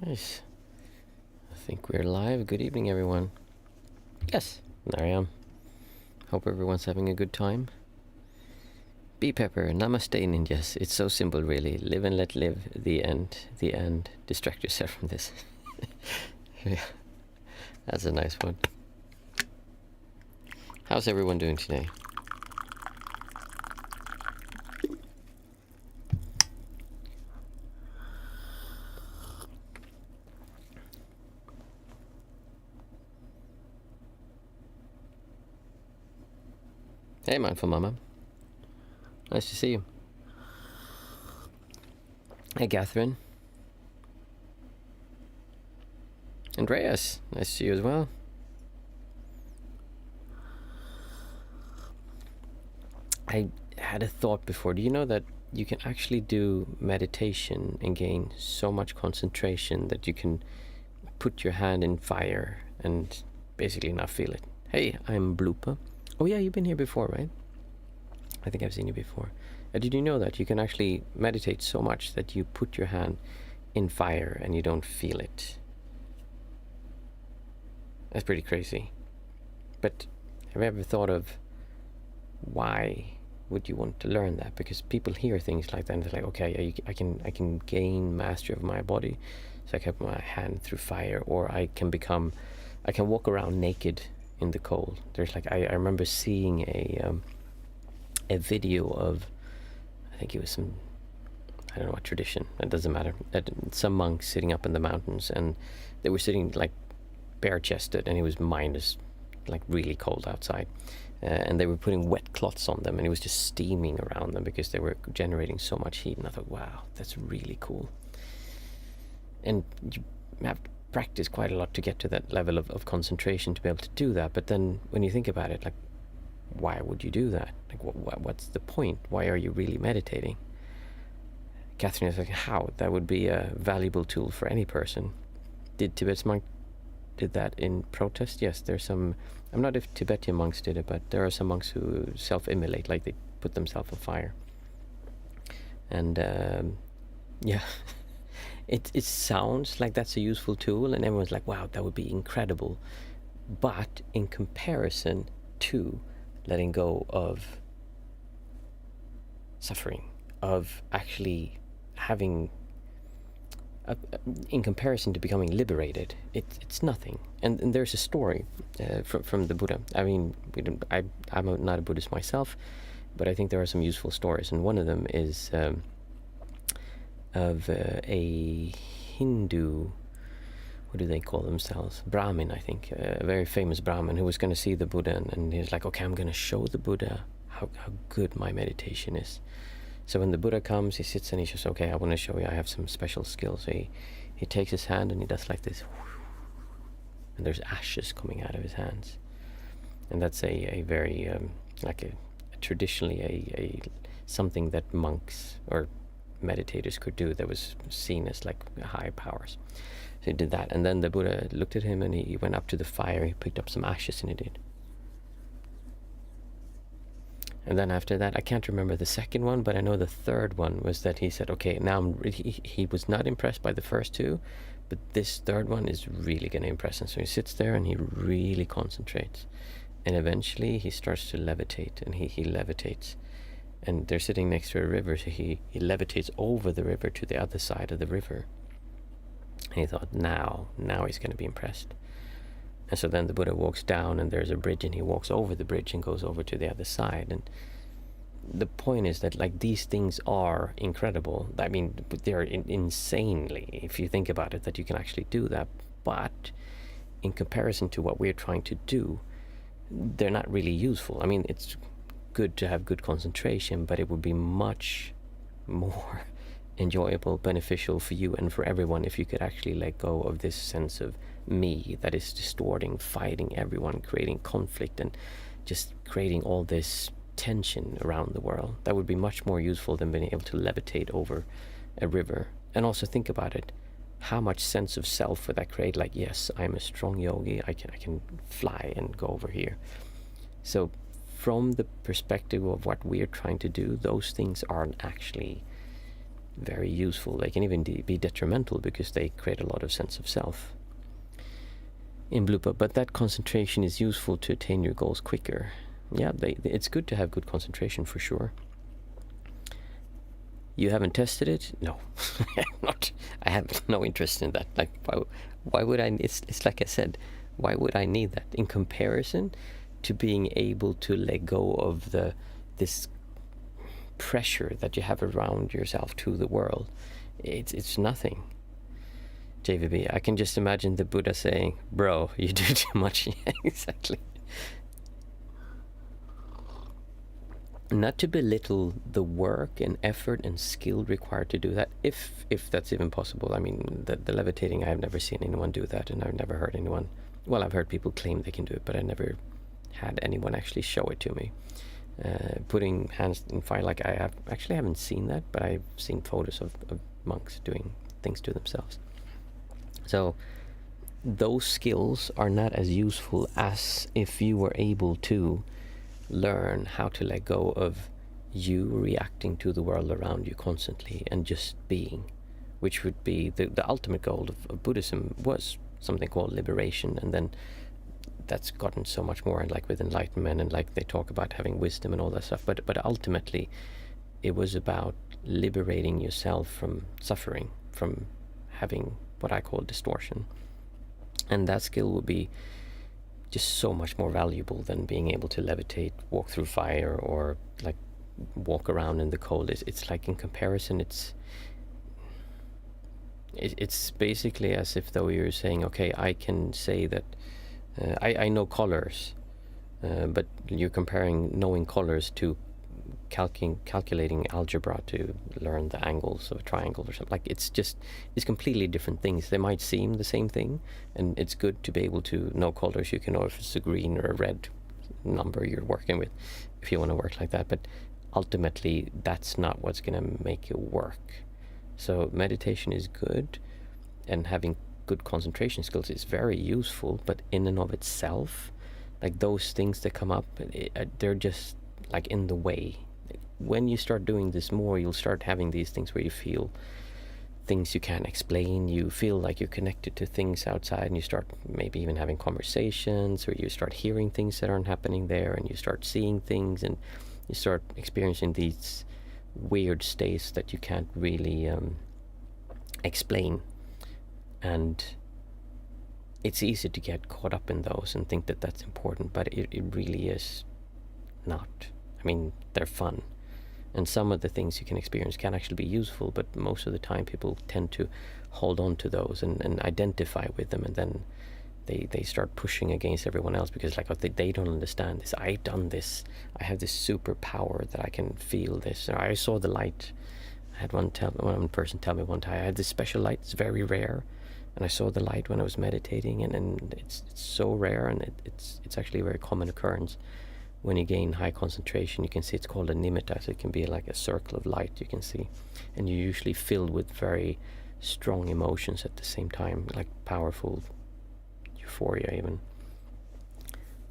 Nice. I think we're live. Good evening, everyone. Yes, there I am. Hope everyone's having a good time. Bee Pepper, Namaste Ninjas. It's so simple, really. Live and let live. The end. The end. Distract yourself from this. Yeah, that's a nice one. How's everyone doing today? Hey, Mindful Mama. Nice to see you. Hey, Catherine. Andreas, nice to see you as well. I had a thought before. Do you know that you can actually do meditation and gain so much concentration that you can put your hand in fire and basically not feel it? Hey, I'm Bloopa. Oh yeah, you've been here before, right? I think I've seen you before. Did you know that you can actually meditate so much that you put your hand in fire and you don't feel it? That's pretty crazy. But have you ever thought of why would you want to learn that? Because people hear things like that and they're like, okay, I can gain mastery of my body, so I can put my hand through fire, or I can walk around naked in the cold. There's like I remember seeing a video of, I think it was some, I don't know what tradition, it doesn't matter, some monks sitting up in the mountains, and they were sitting like bare chested, and it was minus, like really cold outside, and they were putting wet cloths on them, and it was just steaming around them because they were generating so much heat. And I thought, wow, that's really cool. And you have to practice quite a lot to get to that level of concentration to be able to do that. But then when you think about it, like, why would you do that? Like, what's the point? Why are you really meditating? Catherine is like, how? That would be a valuable tool for any person. Did Tibet's monk did that in protest? Yes, there's some, I'm not if Tibetan monks did it, but there are some monks who self-immolate, like they put themselves on fire. And yeah, it sounds like that's a useful tool, and everyone's like, wow, that would be incredible. But in comparison to letting go of suffering, of actually having, in comparison to becoming liberated, it's nothing. And there's a story from the Buddha. I mean, I'm not a Buddhist myself, but I think there are some useful stories, and one of them is of a Hindu, what do they call themselves? Brahmin, I think, a very famous Brahmin who was going to see the Buddha, and he was like, okay, I'm going to show the Buddha how good my meditation is. So when the Buddha comes, he sits and he says, okay, I want to show you, I have some special skills. So he takes his hand and he does like this, and there's ashes coming out of his hands. And that's a very, like traditionally a something that monks or meditators could do that was seen as like high powers. So he did that, and then the Buddha looked at him and he went up to the fire, he picked up some ashes and he did. And then after that, I can't remember the second one, but I know the third one was that he said, okay, now he was not impressed by the first two, but this third one is really going to impress him. So he sits there and he really concentrates. And eventually he starts to levitate, and he levitates. And they're sitting next to a river, so he levitates over the river to the other side of the river. And he thought, now he's going to be impressed. And so then the Buddha walks down, and there's a bridge, and he walks over the bridge and goes over to the other side. And the point is that, like, these things are incredible. I mean, they're insanely, if you think about it, that you can actually do that. But in comparison to what we're trying to do, they're not really useful. I mean, it's good to have good concentration, but it would be much more enjoyable, beneficial for you and for everyone if you could actually let go of this sense of me that is distorting, fighting everyone, creating conflict, and just creating all this tension around the world. That would be much more useful than being able to levitate over a river. And also think about it, how much sense of self would that create? Like, yes, I'm a strong yogi, I can fly and go over here. So from the perspective of what we're trying to do, those things aren't actually very useful. They can even be detrimental because they create a lot of sense of self in Blue Book. But that concentration is useful to attain your goals quicker. Yeah, it's good to have good concentration for sure. You haven't tested it? No, not. I have no interest in that. Like, why would I? It's like I said, why would I need that in comparison to being able to let go of this pressure that you have around yourself to the world? It's nothing. JVB, I can just imagine the Buddha saying, "Bro, you do too much." Yeah, exactly. Not to belittle the work and effort and skill required to do that, if that's even possible. I mean, the levitating, I have never seen anyone do that, and I've never heard anyone. Well, I've heard people claim they can do it, but I never had anyone actually show it to me. Putting hands in fire, like I haven't seen that, but I've seen photos of monks doing things to themselves. So those skills are not as useful as if you were able to learn how to let go of you reacting to the world around you constantly and just being, which would be the ultimate goal of Buddhism, was something called liberation. And then that's gotten so much more, and like with enlightenment, and like they talk about having wisdom and all that stuff, but ultimately it was about liberating yourself from suffering, from having what I call distortion. And that skill would be just so much more valuable than being able to levitate, walk through fire, or like walk around in the cold. It's like, in comparison, it's basically as if though you're saying, okay, I can say that I know colors, but you're comparing knowing colors to calculating algebra to learn the angles of a triangle or something. Like, it's completely different things. They might seem the same thing, and it's good to be able to know colors. You can know if it's a green or a red number you're working with, if you want to work like that. But ultimately, that's not what's going to make it work. So meditation is good, and having good concentration skills is very useful, but in and of itself, like those things that come up, they're just like in the way. When you start doing this more, you'll start having these things where you feel things you can't explain. You feel like you're connected to things outside, and you start maybe even having conversations, or you start hearing things that aren't happening there, and you start seeing things, and you start experiencing these weird states that you can't really explain. And it's easy to get caught up in those and think that that's important, but it really is not. I mean, they're fun, and some of the things you can experience can actually be useful, but most of the time people tend to hold on to those and identify with them, and then they start pushing against everyone else because, like, they don't understand this. I've done this. I have this superpower that I can feel this. Or I saw the light. I had one person tell me one time, I had this special light. It's very rare, and I saw the light when I was meditating, and it's so rare, and it's actually a very common occurrence. When you gain high concentration, you can see it's called a nimitta, so it can be like a circle of light you can see, and you're usually filled with very strong emotions at the same time, like powerful euphoria even.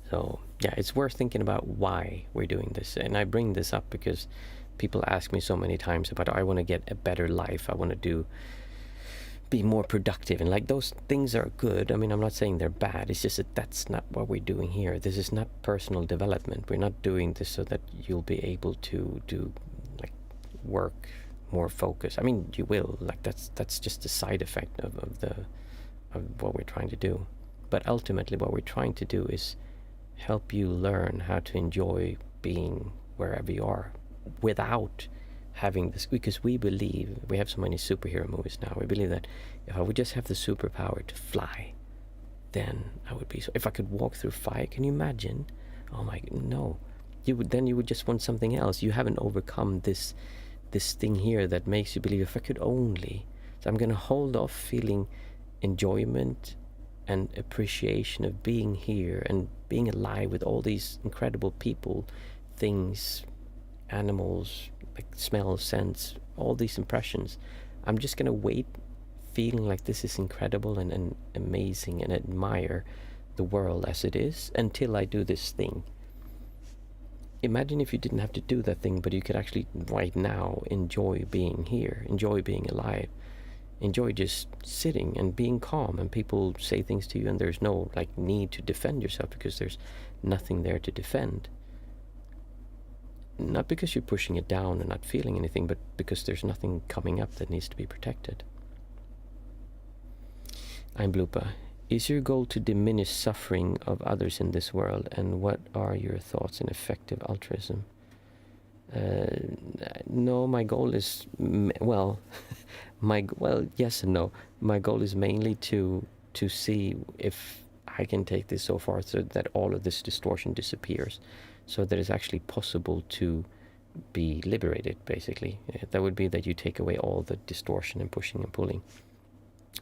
So yeah, it's worth thinking about why we're doing this. And I bring this up because people ask me so many times about, I want to get a better life, I want to be more productive, and like, those things are good. I mean, I'm not saying they're bad, it's just that that's not what we're doing here. This is not personal development. We're not doing this so that you'll be able to do, like, work more focused. I mean, you will, like, that's just a side effect of what we're trying to do. But ultimately what we're trying to do is help you learn how to enjoy being wherever you are without having this, because we believe, we have so many superhero movies now, we believe that if I would just have the superpower to fly, then I would be, so if I could walk through fire, can you imagine? Oh my, no. You would just want something else. You haven't overcome this thing here that makes you believe, if I could only. So I'm going to hold off feeling enjoyment and appreciation of being here and being alive with all these incredible people, things, animals, like smell, scents, all these impressions. I'm just going to wait feeling like this is incredible and amazing, and admire the world as it is until I do this thing. imagine if you didn't have to do that thing, but you could actually right now enjoy being here, enjoy being alive, enjoy just sitting and being calm, and people say things to you and there's no like need to defend yourself because there's nothing there to defend. Not because you're pushing it down and not feeling anything, but because there's nothing coming up that needs to be protected. I'm Blupa. Is your goal to diminish suffering of others in this world, and what are your thoughts on effective altruism? No, my goal is, well, yes and no. My goal is mainly to see if I can take this so far so that all of this distortion disappears, so that it's actually possible to be liberated, basically. That would be that you take away all the distortion and pushing and pulling,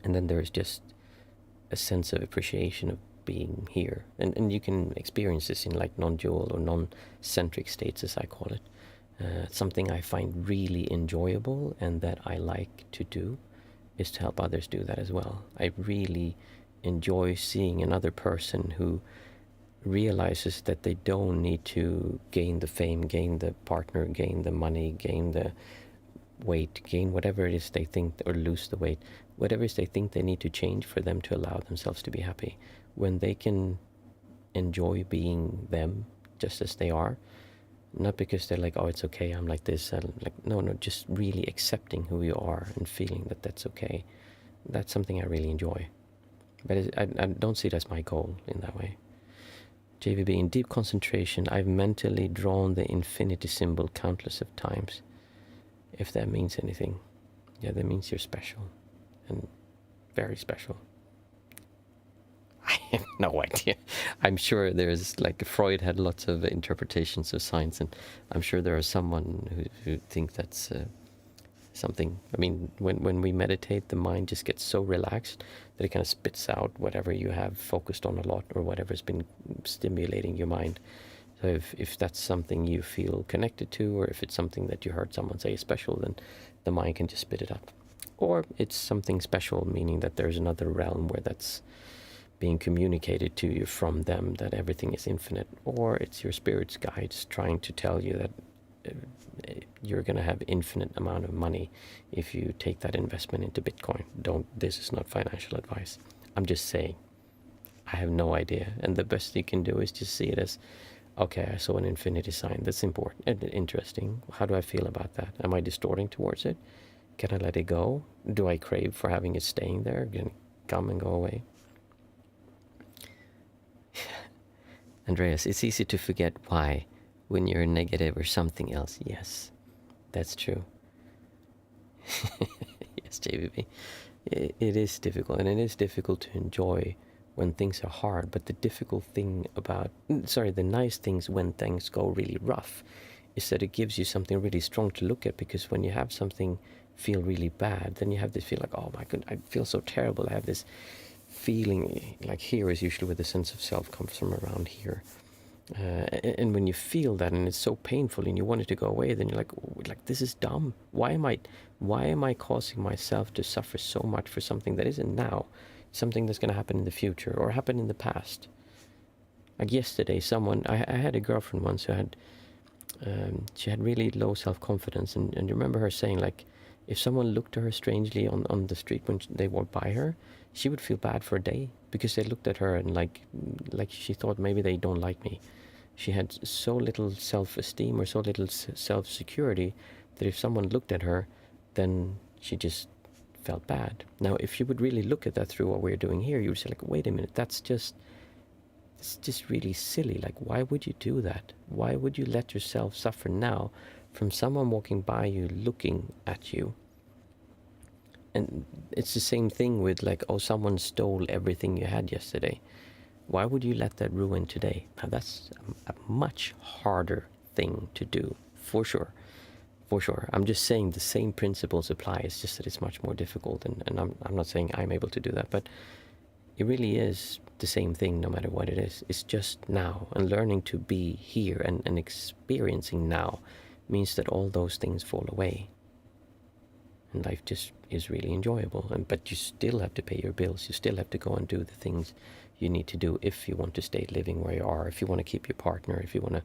and then there's just a sense of appreciation of being here. And you can experience this in like non-dual or non-centric states, as I call it. Something I find really enjoyable and that I like to do is to help others do that as well. I really enjoy seeing another person who realizes that they don't need to gain the fame, gain the partner, gain the money, gain the weight, gain whatever it is they think, or lose the weight, whatever it is they think they need to change for them to allow themselves to be happy. When they can enjoy being them just as they are, not because they're like, oh, it's okay, I'm like this, no, just really accepting who you are and feeling that that's okay. That's something I really enjoy. But I don't see it as my goal in that way. JVB, in deep concentration, I've mentally drawn the infinity symbol countless of times. If that means anything. Yeah, that means you're special. And very special. I have no idea. I'm sure there's, like, Freud had lots of interpretations of science, and I'm sure there are someone who think that's something. I mean, when we meditate, the mind just gets so relaxed that it kind of spits out whatever you have focused on a lot, or whatever's been stimulating your mind. So if that's something you feel connected to, or if it's something that you heard someone say is special, then the mind can just spit it up. Or it's something special, meaning that there's another realm where that's being communicated to you from them, that everything is infinite. Or it's your spirit's guides trying to tell you that you're going to have infinite amount of money if you take that investment into Bitcoin. This is not financial advice. I'm just saying, I have no idea. And the best you can do is just see it as, okay, I saw an infinity sign. That's important and interesting. How do I feel about that? Am I distorting towards it? Can I let it go? Do I crave for having it staying there? Can it come and go away? Andreas, it's easy to forget why when you're negative or something else. Yes, that's true. Yes, JVB. It is difficult, and it is difficult to enjoy when things are hard. But the nice things when things go really rough is that it gives you something really strong to look at, because when you have something feel really bad, then you have this feel like, oh my god, I feel so terrible. I have this feeling, like here is usually where the sense of self comes from, around here. And when you feel that and it's so painful and you want it to go away, then you're like this is dumb. Why am I causing myself to suffer so much for something that isn't now, something that's going to happen in the future or happen in the past? Like yesterday, I had a girlfriend once who had she had really low self-confidence, and you remember her saying, like, if someone looked at her strangely on the street when they walked by her, she would feel bad for a day, because they looked at her and like she thought maybe they don't like me. She had so little self-esteem or so little self-security that if someone looked at her, then she just felt bad. Now, if you would really look at that through what we're doing here, you would say, like, wait a minute, it's just really silly. Like, why would you do that? Why would you let yourself suffer now from someone walking by you looking at you? And it's the same thing with, like, oh, someone stole everything you had yesterday. Why would you let that ruin today? Now, that's a much harder thing to do, for sure. For sure. I'm just saying the same principles apply. It's just that it's much more difficult. And I'm not saying I'm able to do that, but it really is the same thing no matter what it is. It's just now. And learning to be here and experiencing now means that all those things fall away. And life just is really enjoyable. But you still have to pay your bills. You still have to go and do the things you need to do if you want to stay living where you are, if you want to keep your partner, if you want to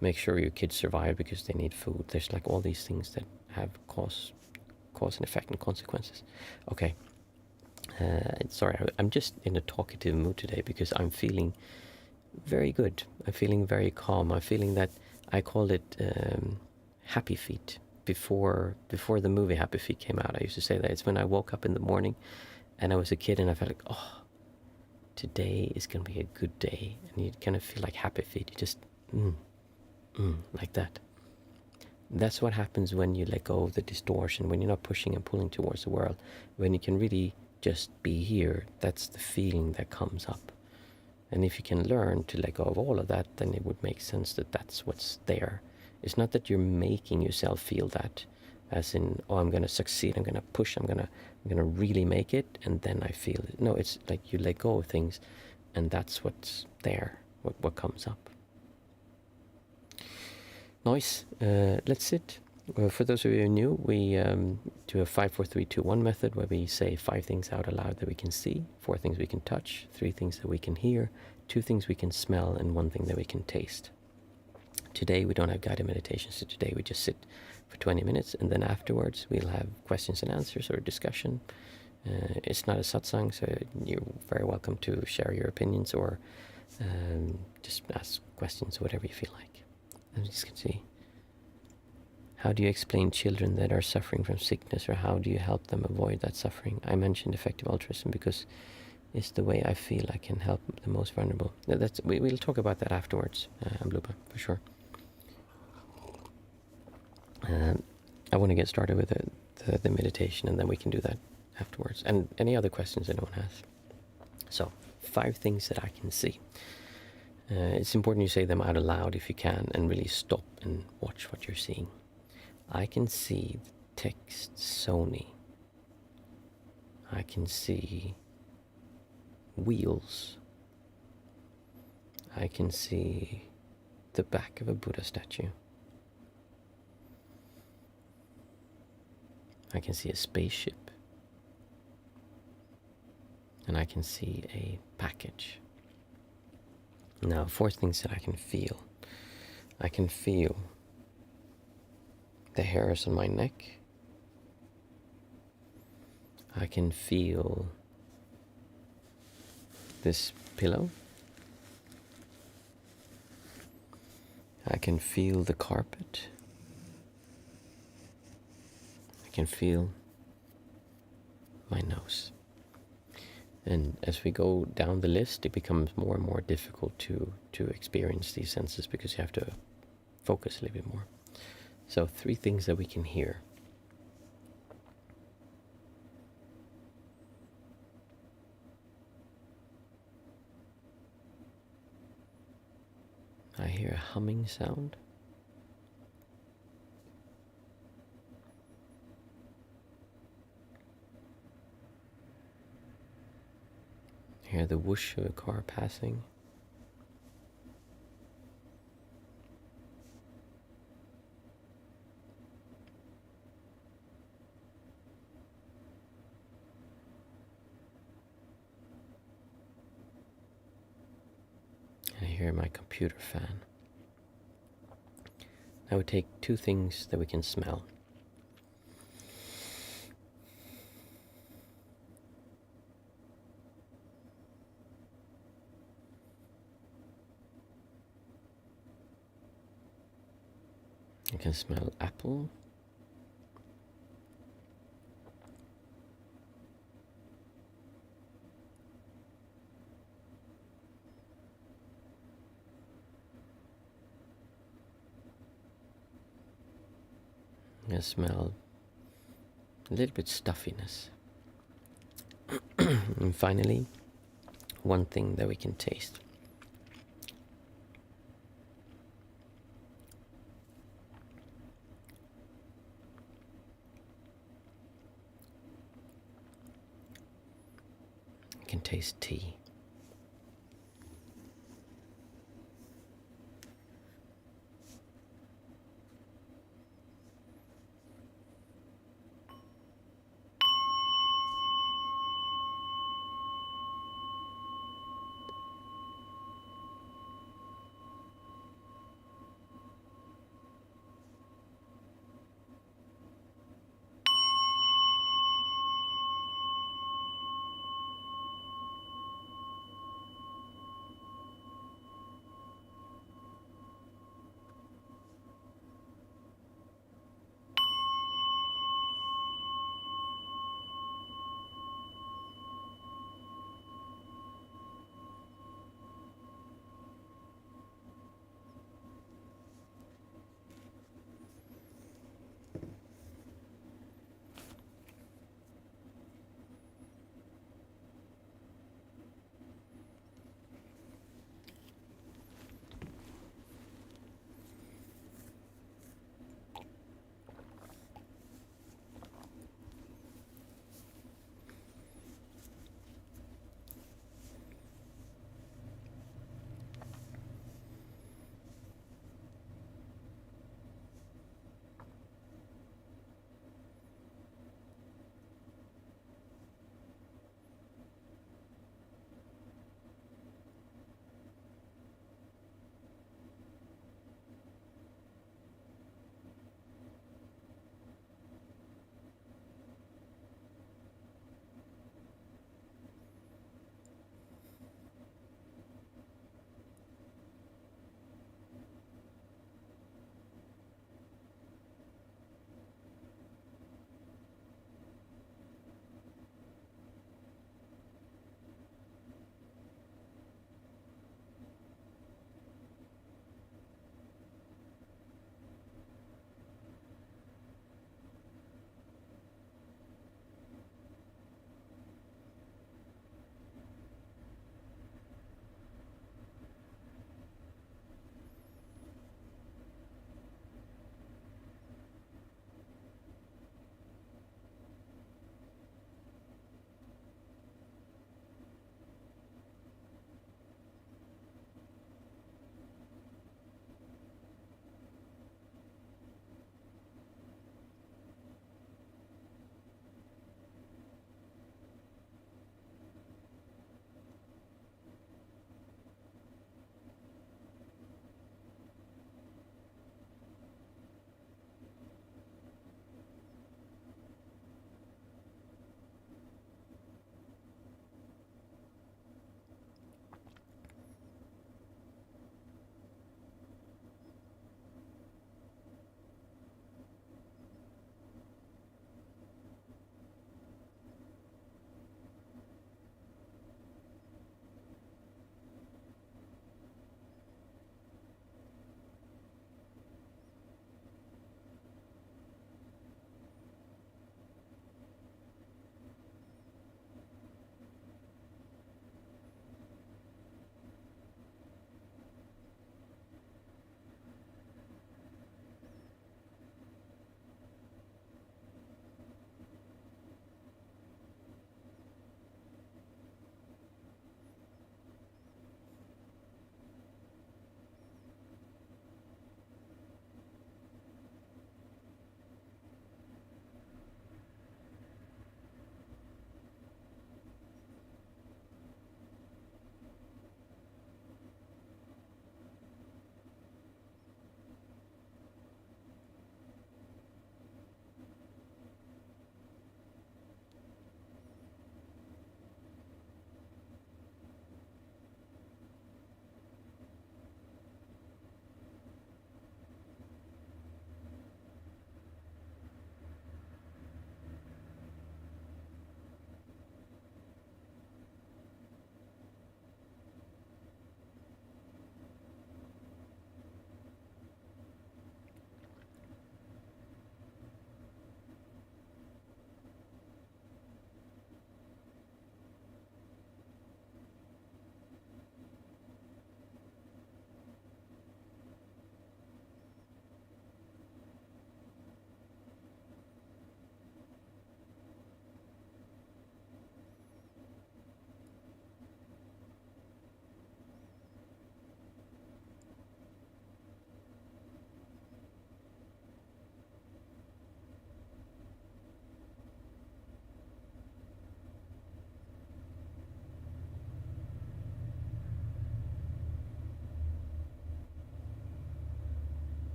make sure your kids survive because they need food. There's like all these things that have cause and effect and consequences. Okay. Sorry, I'm just in a talkative mood today because I'm feeling very good. I'm feeling very calm. I'm feeling that I called it happy feet before the movie Happy Feet came out. I used to say that it's when I woke up in the morning and I was a kid and I felt like, oh, today is going to be a good day. And you kind of feel like happy feet. You just, like that. That's what happens when you let go of the distortion, when you're not pushing and pulling towards the world, when you can really just be here. That's the feeling that comes up. And if you can learn to let go of all of that, then it would make sense that that's what's there. It's not that you're making yourself feel that, as in, oh, I'm going to succeed, I'm going to push, I'm going to really make it, and then I feel it. No, it's like you let go of things, and that's what's there, what comes up. Nice. Let's sit. For those of you who are new, we do a 5, 4, 3, 2, 1 method where we say 5 things out aloud that we can see, 4 things we can touch, 3 things that we can hear, 2 things we can smell, and 1 thing that we can taste. Today we don't have guided meditation, so today we just sit for 20 minutes, and then afterwards we'll have questions and answers or discussion. It's not a satsang, so you're very welcome to share your opinions or just ask questions, whatever you feel like. I'm just going to see. How do you explain children that are suffering from sickness, or how do you help them avoid that suffering? I mentioned effective altruism because it's the way I feel I can help the most vulnerable. We'll talk about that afterwards, Amlupa, for sure. I want to get started with the meditation, and then we can do that afterwards. And any other questions anyone has. So, 5 things that I can see. It's important you say them out aloud if you can, and really stop and watch what you're seeing. I can see the text Sony. I can see wheels. I can see the back of a Buddha statue. I can see a spaceship. And I can see a package. Now, 4 things that I can feel. I can feel the hairs on my neck. I can feel this pillow. I can feel the carpet. I can feel my nose. And as we go down the list, it becomes more and more difficult to experience these senses because you have to focus a little bit more. So 3 things that we can hear. I hear a humming sound. I hear the whoosh of a car passing. And I hear my computer fan. I would take 2 things that we can smell. I can smell apple. I smell a little bit stuffiness. And finally, 1 thing that we can taste. I can taste tea.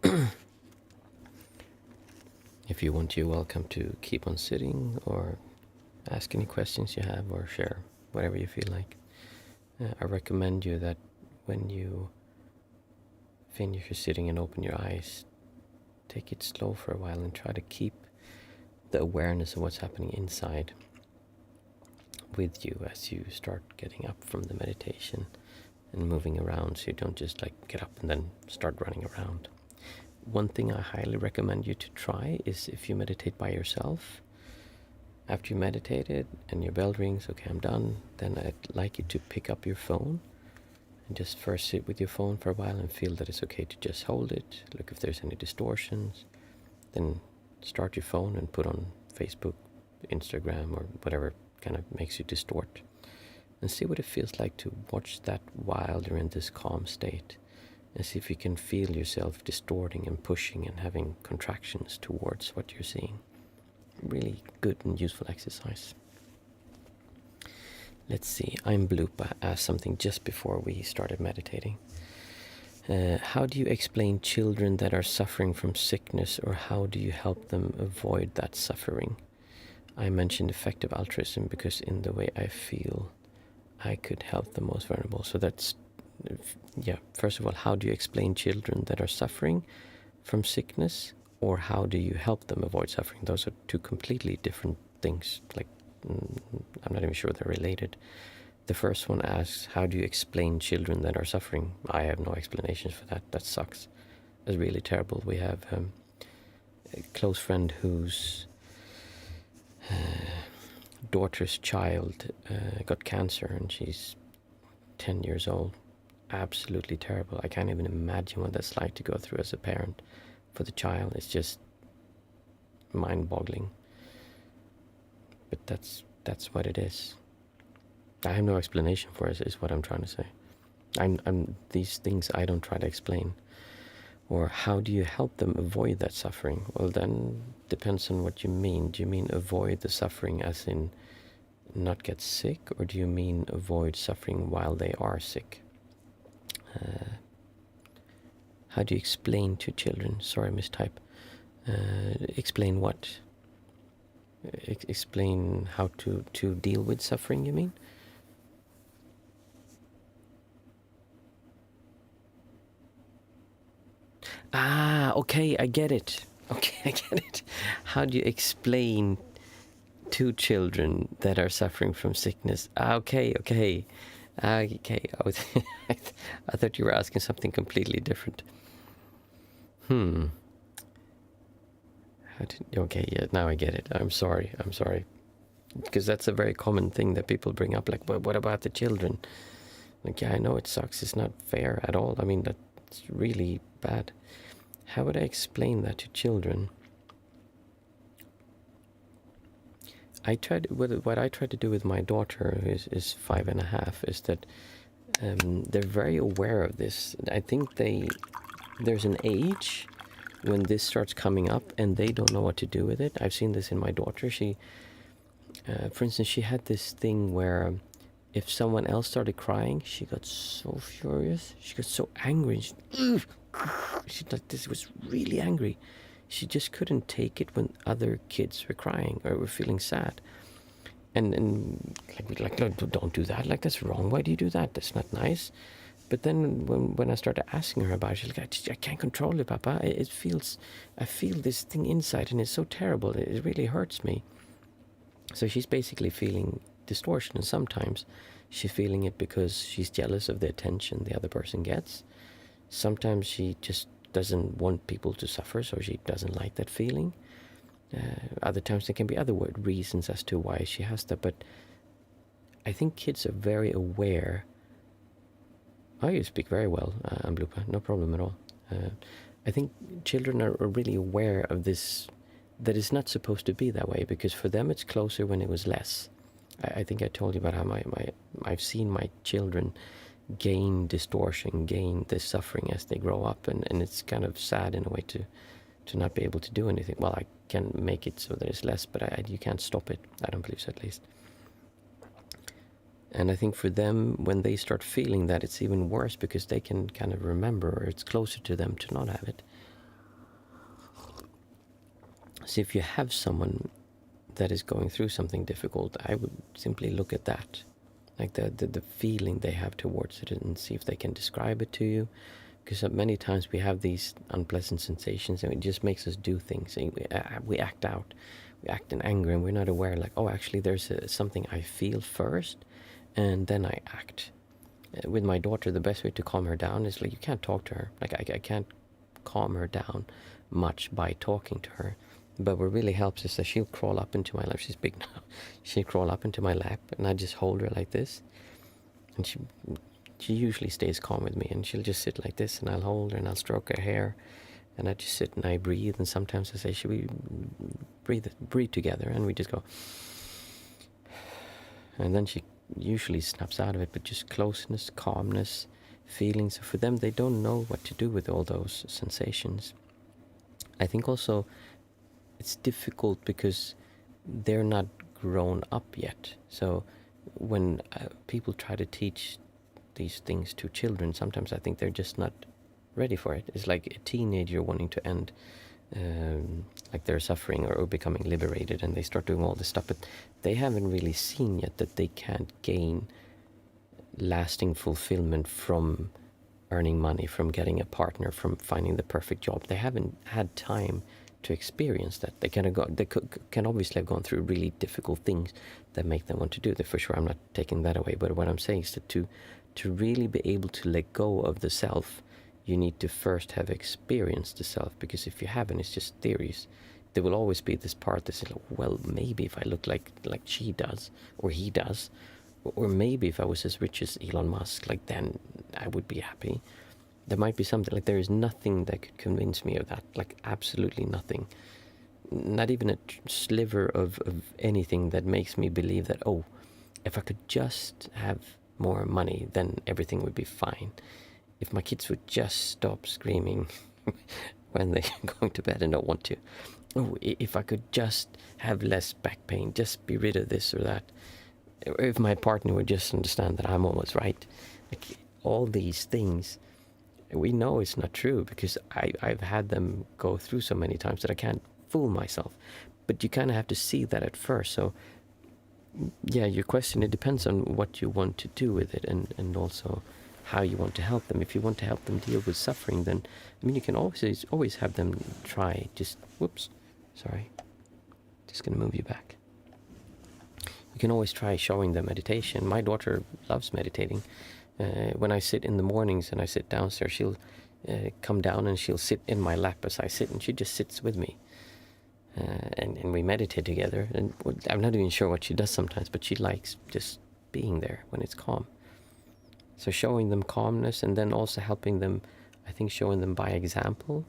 If you want, you're welcome to keep on sitting or ask any questions you have or share whatever you feel like. I recommend you that when you finish your sitting and open your eyes, take it slow for a while and try to keep the awareness of what's happening inside with you as you start getting up from the meditation and moving around, so you don't just like get up and then start running around. One thing I highly recommend you to try is if you meditate by yourself, after you meditated and your bell rings, okay, I'm done, then I'd like you to pick up your phone and just first sit with your phone for a while and feel that it's okay to just hold it, look if there's any distortions, then start your phone and put on Facebook, Instagram, or whatever kind of makes you distort, and see what it feels like to watch that while you're in this calm state, and see if you can feel yourself distorting and pushing and having contractions towards what you're seeing. Really good and useful exercise. Let's see, I'm Bloopa asked something just before we started meditating. How do you explain children that are suffering from sickness, or how do you help them avoid that suffering? I mentioned effective altruism because in the way I feel I could help the most vulnerable. So that's, first of all, how do you explain children that are suffering from sickness, or how do you help them avoid suffering? Those are two completely different things. I'm not even sure they're related. The first one asks, how do you explain children that are suffering? I have no explanations for that. That sucks. That's really terrible. We have a close friend whose daughter's child got cancer, and she's 10 years old. Absolutely terrible. I can't even imagine what that's like to go through as a parent for the child. It's just mind-boggling. But that's what it is. I have no explanation for it, is what I'm trying to say. These things I don't try to explain. Or how do you help them avoid that suffering? Well, then depends on what you mean. Do you mean avoid the suffering as in not get sick, or do you mean avoid suffering while they are sick? How do you explain to children? Sorry, mistype. Explain what? Explain how to deal with suffering, you mean? Okay, I get it. How do you explain to children that are suffering from sickness? Okay. I thought you were asking something completely different. Now I get it. I'm sorry. Because that's a very common thing that people bring up, like, well, what about the children? Like, yeah, I know it sucks. It's not fair at all. I mean, that's really bad. How would I explain that to children? What I try to do with my daughter, who is 5.5, is that they're very aware of this. I think there's an age when this starts coming up and they don't know what to do with it. I've seen this in my daughter. She, for instance, she had this thing where if someone else started crying, she got so furious. She got so angry. She was really angry. She just couldn't take it when other kids were crying or were feeling sad. And like, no, don't do that. Like, that's wrong. Why do you do that? That's not nice. But then when I started asking her about it, she's like, I can't control it, Papa. I feel this thing inside, and it's so terrible. It really hurts me. So she's basically feeling distortion, and sometimes she's feeling it because she's jealous of the attention the other person gets. Sometimes she just doesn't want people to suffer, so she doesn't like that feeling. Other times there can be other reasons as to why she has that, but I think kids are very aware. Oh, you speak very well, Amblupa, no problem at all. I think children are really aware of this, that it's not supposed to be that way, because for them it's closer when it was less. I think I told you about how I've seen my children gain distortion, gain this suffering as they grow up, and it's kind of sad in a way to not be able to do anything. Well, I can make it so there's less, but you can't stop it. I don't believe so, at least. And I think for them, when they start feeling that, it's even worse, because they can kind of remember, or it's closer to them to not have it. So if you have someone that is going through something difficult, I would simply look at that, like the feeling they have towards it, and see if they can describe it to you. Because many times we have these unpleasant sensations, and it just makes us do things. And we act out, we act in anger, and we're not aware, like, oh, actually there's something I feel first, and then I act. With my daughter, the best way to calm her down is, like, you can't talk to her. Like, I can't calm her down much by talking to her. But what really helps is that she'll crawl up into my lap. She's big now. She'll crawl up into my lap, and I just hold her like this. And she usually stays calm with me, and she'll just sit like this, and I'll hold her, and I'll stroke her hair, and I just sit and I breathe. And sometimes I say, should we breathe together? And we just go. And then she usually snaps out of it, but just closeness, calmness, feelings. So for them, they don't know what to do with all those sensations. I think also it's difficult because they're not grown up yet. So when people try to teach these things to children, sometimes I think they're just not ready for it. It's like a teenager wanting to end like they're suffering or becoming liberated, and they start doing all this stuff, but they haven't really seen yet that they can't gain lasting fulfillment from earning money, from getting a partner, from finding the perfect job. They haven't had time to experience that. They can obviously have gone through really difficult things that make them want to do that. For sure, I'm not taking that away, but what I'm saying is that to really be able to let go of the self, you need to first have experienced the self, because if you haven't, it's just theories. There will always be this part that says, well, maybe if I look like she does, or he does, or maybe if I was as rich as Elon Musk, like, then I would be happy. There might be something, like, there is nothing that could convince me of that, like, absolutely nothing. Not even a sliver of anything that makes me believe that, oh, if I could just have more money, then everything would be fine. If my kids would just stop screaming when they're going to bed and don't want to. Oh, if I could just have less back pain, just be rid of this or that. If my partner would just understand that I'm always right. Like, all these things, we know it's not true, because I've had them go through so many times that I can't fool myself. But you kind of have to see that at first. So, yeah, your question, it depends on what you want to do with it, and also how you want to help them. If you want to help them deal with suffering, then, I mean, you can always have them try, just gonna move you back. You can always try showing them meditation. My daughter loves meditating. When I sit in the mornings and I sit downstairs, she'll come down and she'll sit in my lap as I sit, and she just sits with me. And we meditate together. And I'm not even sure what she does sometimes, but she likes just being there when it's calm. So showing them calmness, and then also helping them, I think showing them by example.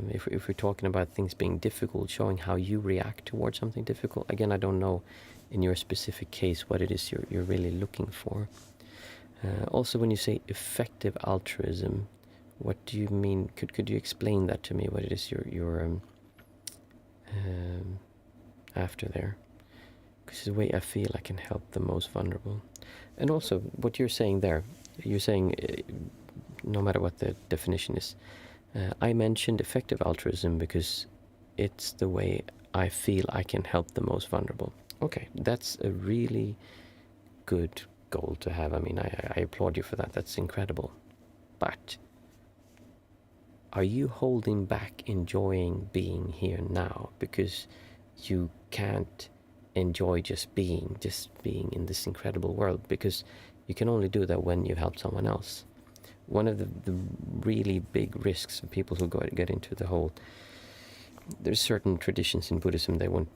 If we're talking about things being difficult, showing how you react towards something difficult. Again, I don't know in your specific case what it is you're really looking for. Also, when you say effective altruism, what do you mean? Could you explain that to me, what it is you're after there? Because it's the way I feel I can help the most vulnerable. And also, what you're saying there, you're saying, no matter what the definition is, I mentioned effective altruism because it's the way I feel I can help the most vulnerable. Okay, that's a really good goal to have. I mean, I applaud you for that. That's incredible. But are you holding back enjoying being here now because you can't enjoy just being in this incredible world? Because you can only do that when you help someone else. One of the really big risks of people who get into the whole, there's certain traditions in Buddhism, they want,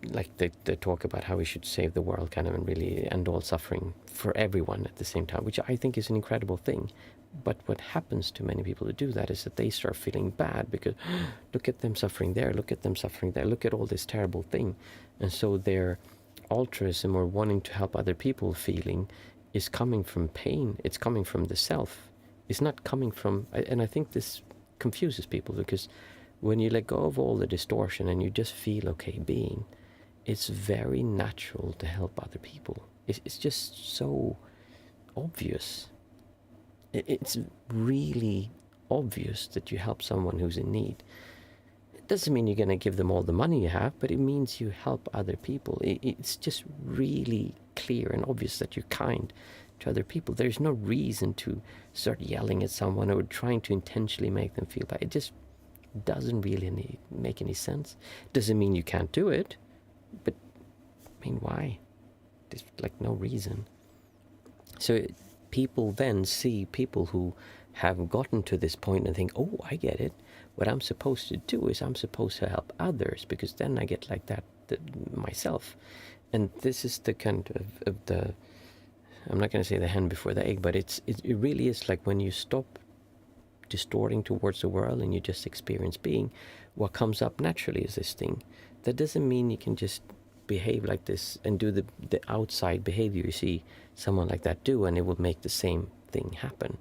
like they talk about how we should save the world kind of, and really end all suffering for everyone at the same time, which I think is an incredible thing. But what happens to many people who do that is that they start feeling bad because look at them suffering there, look at them suffering there, look at all this terrible thing. And so their altruism, or wanting to help other people, feeling is coming from pain. It's coming from the self. It's not coming from, and I think this confuses people, because when you let go of all the distortion and you just feel okay being, it's very natural to help other people. It's just so obvious. It's really obvious that you help someone who's in need. doesn't mean you're going to give them all the money you have, but it means you help other people. It's just really clear and obvious that you're kind to other people. There's no reason to start yelling at someone or trying to intentionally make them feel bad. It just doesn't really make any sense. Doesn't mean you can't do it, but I mean, why? There's like no reason. So people then see people who have gotten to this point and think, oh, I get it. What I'm supposed to do is I'm supposed to help others, because then I get like that myself. And this is the kind of the, I'm not going to say the hen before the egg, but it really is like when you stop distorting towards the world and you just experience being, what comes up naturally is this thing. That doesn't mean you can just behave like this and do the outside behavior you see someone like that do, and it will make the same thing happen,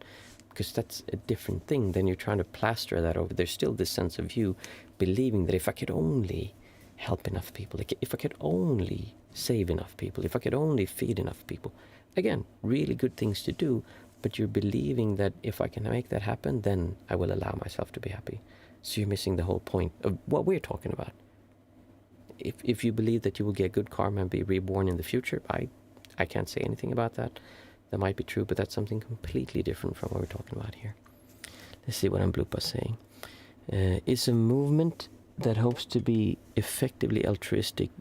because that's a different thing. Then you're trying to plaster that over. There's still this sense of you believing that if I could only help enough people, like if I could only save enough people, if I could only feed enough people, again, really good things to do, but you're believing that if I can make that happen, then I will allow myself to be happy. So you're missing the whole point of what we're talking about. If you believe that you will get good karma and be reborn in the future, I can't say anything about that. That might be true, but that's something completely different from what we're talking about here. Let's see what Amblupa's saying. Is a movement that hopes to be effectively altruistic,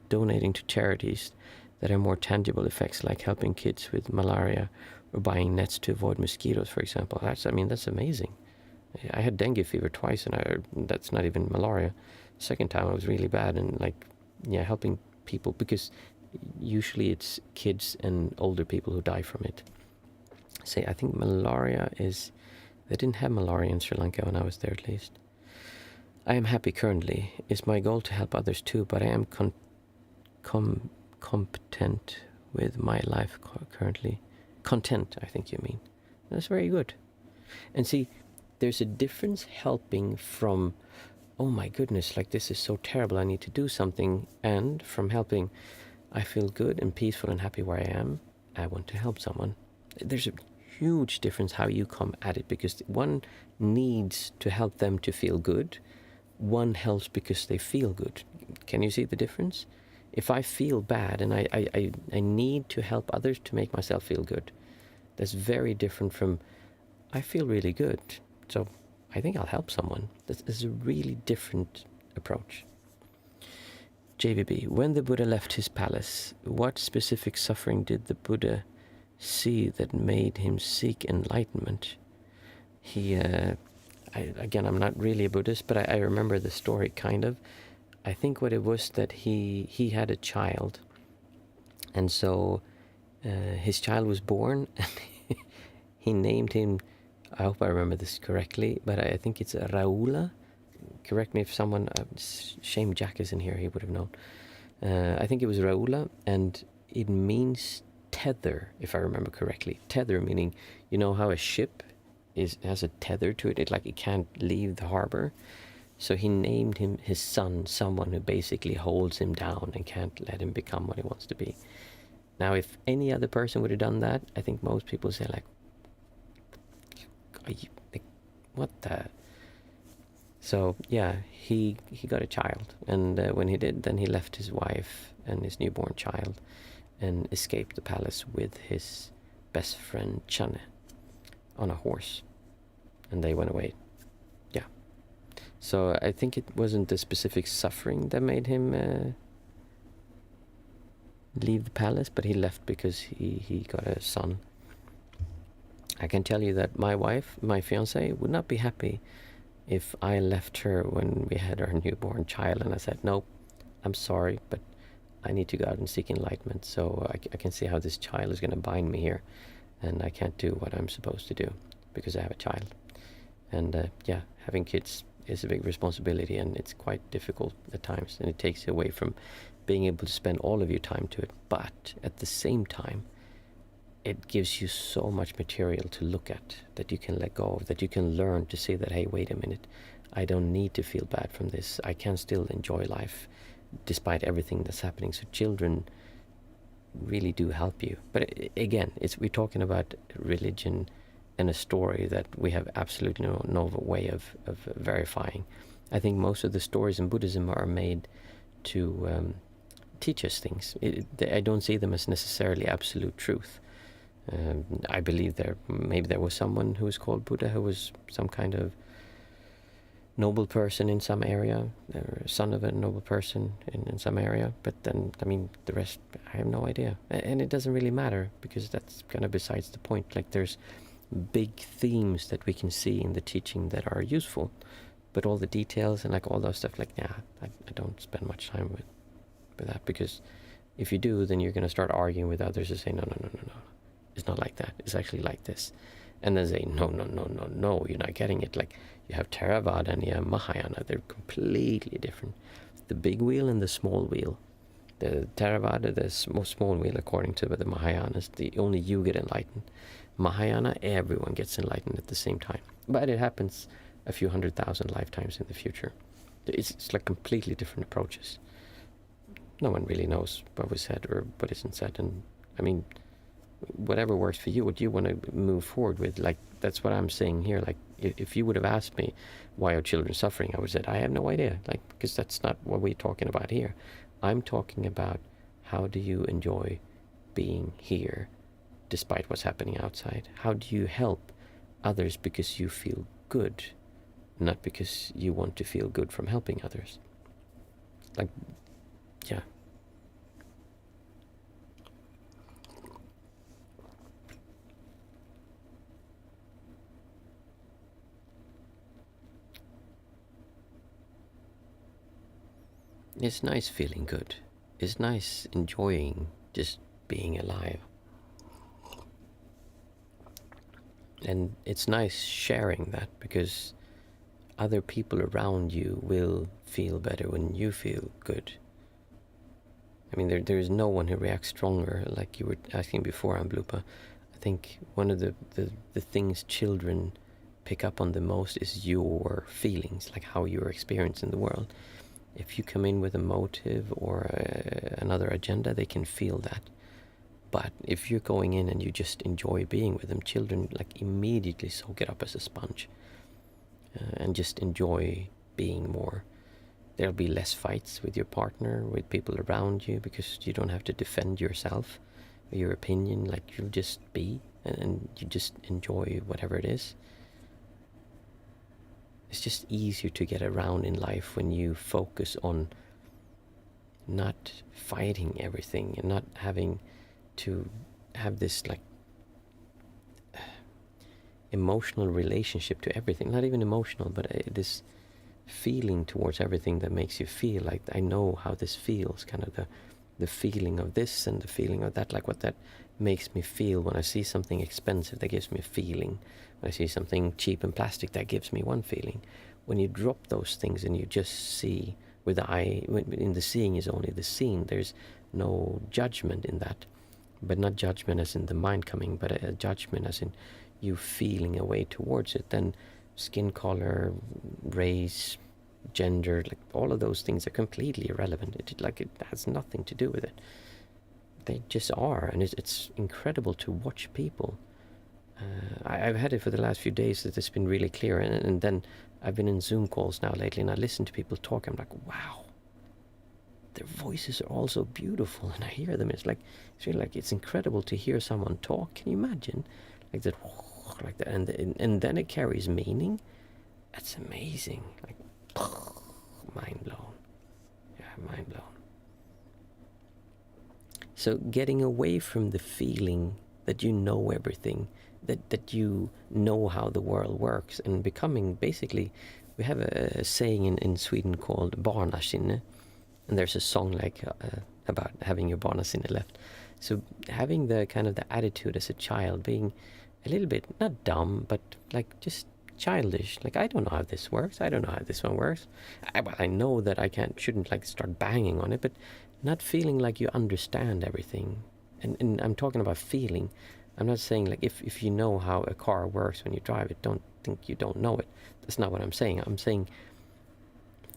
donating to charities that have more tangible effects, like helping kids with malaria or buying nets to avoid mosquitoes, for example. That's amazing. I had dengue fever twice, and that's not even malaria. Second time I was really bad, and helping people, because usually it's kids and older people who die from it. I think malaria is, they didn't have malaria in Sri Lanka when I was there, at least. I am happy currently. It's my goal to help others too, but I am competent with my life currently. Content, I think you mean. That's very good. And see, there's a difference helping from, oh my goodness, like this is so terrible, I need to do something, and from helping, I feel good and peaceful and happy where I am, I want to help someone. There's a huge difference how you come at it, because one needs to help them to feel good. One helps because they feel good. Can you see the difference? If I feel bad and I need to help others to make myself feel good, that's very different from, I feel really good, so I think I'll help someone. This is a really different approach. JVB, when the Buddha left his palace, what specific suffering did the Buddha see that made him seek enlightenment? I'm not really a Buddhist, but I remember the story kind of. I think what it was that he had a child, and so his child was born, and he named him, I hope I remember this correctly, but I think it's Raula. Correct me if someone, shame Jack is in here, he would have known. I think it was Raula, and it means tether, if I remember correctly. Tether meaning, you know how a ship has a tether to it, it can't leave the harbor. So he named his son someone who basically holds him down and can't let him become what he wants to be. Now, if any other person would have done that, I think most people say what the... So yeah, he got a child, and when he did, then he left his wife and his newborn child and escaped the palace with his best friend Channe on a horse, and they went away. Yeah. So I think it wasn't the specific suffering that made him leave the palace, but he left because he got a son. I can tell you that my wife, my fiancée, would not be happy if I left her when we had our newborn child and I said, nope, I'm sorry, but I need to go out and seek enlightenment. So I can see how this child is going to bind me here, and I can't do what I'm supposed to do because I have a child. And having kids is a big responsibility, and it's quite difficult at times, and it takes you away from being able to spend all of your time to it. But at the same time, it gives you so much material to look at that you can let go of, that you can learn to say that, hey, wait a minute, I don't need to feel bad from this. I can still enjoy life despite everything that's happening. So children really do help you. But again, we're talking about religion and a story that we have absolutely no way of verifying. I think most of the stories in Buddhism are made to teach us things. I don't see them as necessarily absolute truth. I believe maybe there was someone who was called Buddha who was some kind of noble person in some area, or son of a noble person in some area, but then, I mean, the rest, I have no idea. And it doesn't really matter, because that's kind of besides the point. Like, there's big themes that we can see in the teaching that are useful, but all the details and like all those stuff, like, I don't spend much time with that, because if you do, then you're going to start arguing with others and say, no, it's not like that, it's actually like this. And then say, no, you're not getting it. Like, you have Theravada and you have Mahayana, they're completely different. The big wheel and the small wheel. The Theravada, the small wheel, according to the Mahayanas, only you get enlightened. Mahayana, everyone gets enlightened at the same time. But it happens a few 100,000 lifetimes in the future. It's like completely different approaches. No one really knows what was said or what isn't said. And I mean, whatever works for you, what you want to move forward with, like, that's what I'm saying here. Like, if you would have asked me, why are children suffering, I would have said, I have no idea, like, because that's not what we're talking about here. I'm talking about, how do you enjoy being here despite what's happening outside? How do you help others because you feel good, not because you want to feel good from helping others? Like, yeah. It's nice feeling good. It's nice enjoying just being alive. And it's nice sharing that, because other people around you will feel better when you feel good. I mean, there is no one who reacts stronger, like you were asking before, Amblupa. I think one of the things children pick up on the most is your feelings, like how you're experiencing the world. If you come in with a motive or another agenda, they can feel that. But if you're going in and you just enjoy being with them, children like immediately soak it up as a sponge and just enjoy being more. There'll be less fights with your partner, with people around you, because you don't have to defend yourself or your opinion. Like, you'll just be, and you just enjoy whatever it is. It's just easier to get around in life when you focus on not fighting everything and not having to have this like emotional relationship to everything. Not even emotional, but this feeling towards everything that makes you feel like, I know how this feels, kind of the feeling of this and the feeling of that, like what that makes me feel when I see something expensive, that gives me a feeling. When I see something cheap and plastic, that gives me one feeling. When you drop those things and you just see with the eye, in the seeing is only the seen, there's no judgment in that. But not judgment as in the mind coming, but a judgment as in you feeling a way towards it. Then skin color, race, gender, like all of those things are completely irrelevant. It has nothing to do with it. They just are, and it's incredible to watch people. I've had it for the last few days that it's been really clear, and then I've been in Zoom calls now lately, and I listen to people talk. I'm like, wow, their voices are all so beautiful, and I hear them. It's really like it's incredible to hear someone talk. Can you imagine, like that, like that, and then it carries meaning. That's amazing. Like, mind blown. Yeah, mind blown. So getting away from the feeling that you know everything, that you know how the world works, and becoming basically, we have a saying in Sweden called barnasinne, and there's a song like about having your barnasinne left. So having the kind of the attitude as a child, being a little bit, not dumb, but like just childish, like, I don't know how this works, I don't know how this one works. I know that I shouldn't like start banging on it, but not feeling like you understand everything. And I'm talking about feeling. I'm not saying like if you know how a car works when you drive it, don't think you don't know it. That's not what I'm saying. I'm saying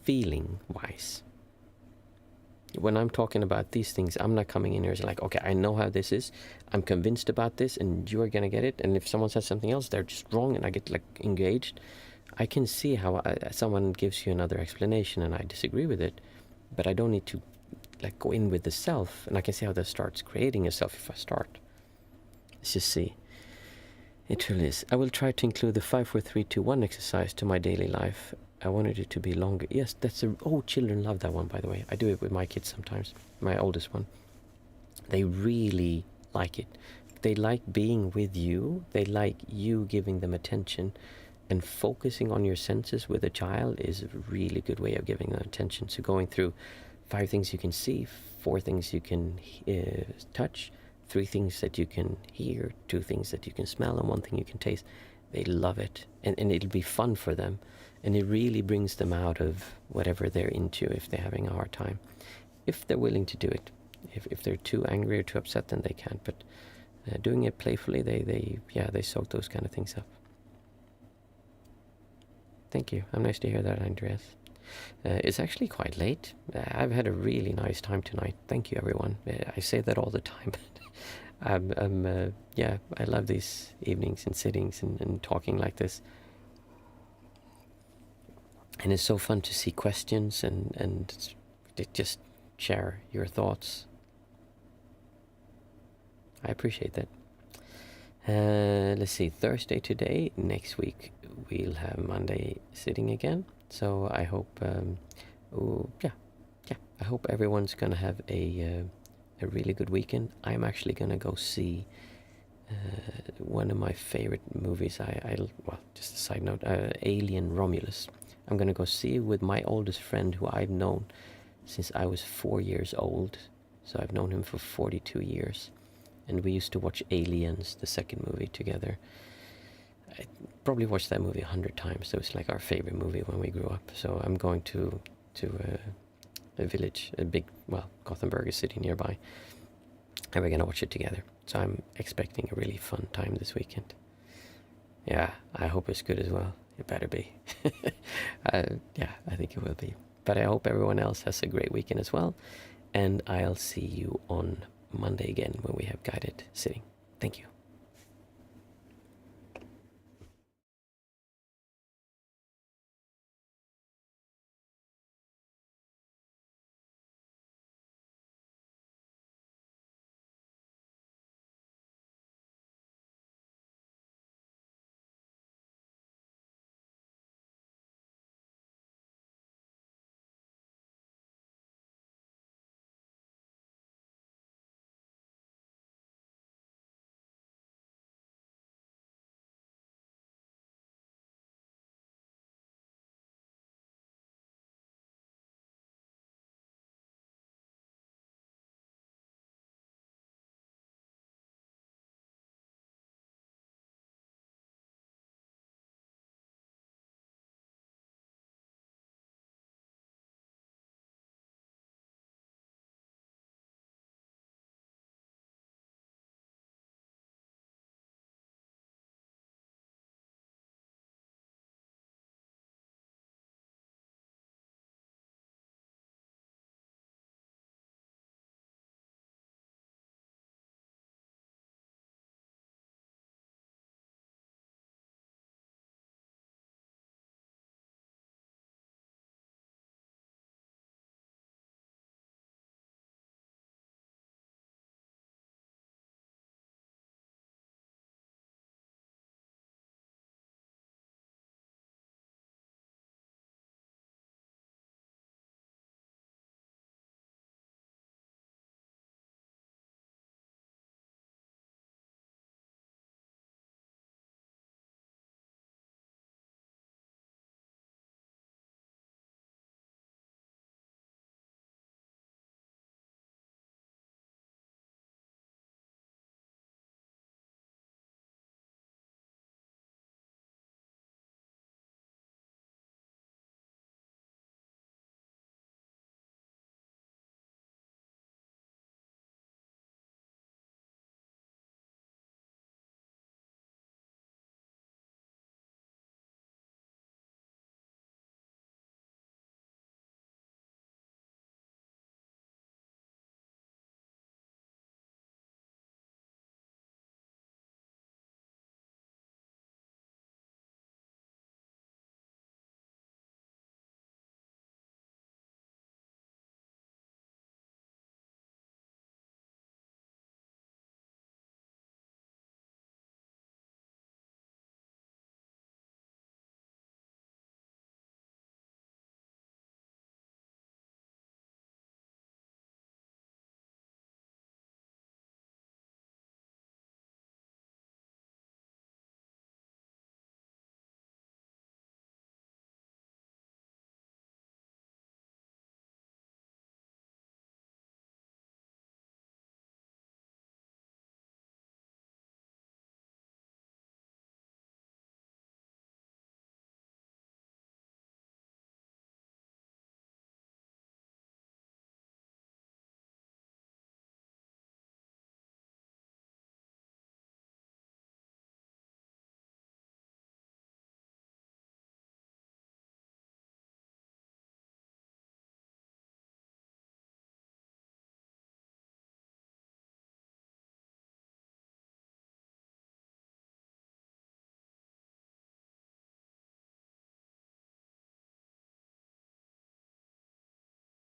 feeling wise. When I'm talking about these things, I'm not coming in here as like, okay, I know how this is, I'm convinced about this, and you're gonna get it. And if someone says something else, they're just wrong, and I get like engaged. I can see how someone gives you another explanation and I disagree with it, but I don't need to like go in with the self, and I can see how that starts creating a self if I start. Let's just see. It truly is. I will try to include the 5, 4, 3, 2, 1 exercise to my daily life. I wanted it to be longer. Yes, that's children love that one, by the way. I do it with my kids sometimes. My oldest one. They really like it. They like being with you. They like you giving them attention. And focusing on your senses with a child is a really good way of giving them attention. So going through 5 things you can see, 4 things you can touch, 3 things that you can hear, 2 things that you can smell, and 1 thing you can taste. They love it. And it'll be fun for them. And it really brings them out of whatever they're into if they're having a hard time. If they're willing to do it. If they're too angry or too upset, then they can't. But doing it playfully, they soak those kind of things up. Thank you. I'm nice to hear that, Andreas. It's actually quite late. I've had a really nice time tonight. Thank you, everyone. I say that all the time. I love these evenings and sittings and talking like this. And it's so fun to see questions and just share your thoughts. I appreciate that. Let's see, Thursday today. Next week we'll have Monday sitting again. So I hope, I hope everyone's gonna have a really good weekend. I'm actually gonna go see one of my favorite movies. Just a side note, Alien Romulus. I'm gonna go see with my oldest friend, who I've known since I was 4 years old. So I've known him for 42 years. And we used to watch Aliens, the second movie, together. I probably watched that movie 100 times. It was like our favorite movie when we grew up. So I'm going to a village, Gothenburg, a city nearby. And we're going to watch it together. So I'm expecting a really fun time this weekend. Yeah, I hope it's good as well. It better be. I think it will be. But I hope everyone else has a great weekend as well. And I'll see you on Monday again when we have guided sitting. Thank you.